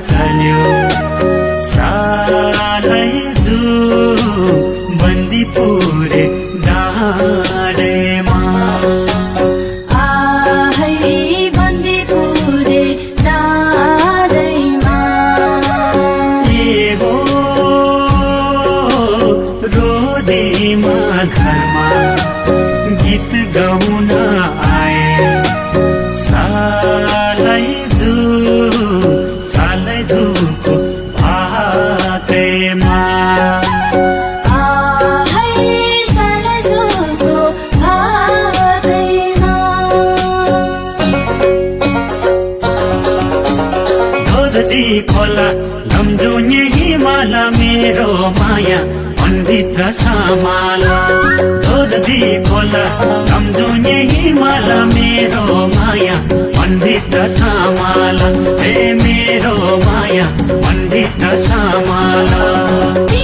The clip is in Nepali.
चल्यो सालै बन्दीपुर डाँडेमा आहै बन्दीपुर डाँडेमा ए हो रोदेमा घरमा गीत गाउन आए सालै जुको भाकैमा खोला लम्जुने हिमाल मेरो माया मनभित्र समाला धोदी खोला लम्जुने हिमाल मेरो माया मनभित्र समाला हे मेरो माया मनभित्र समाला।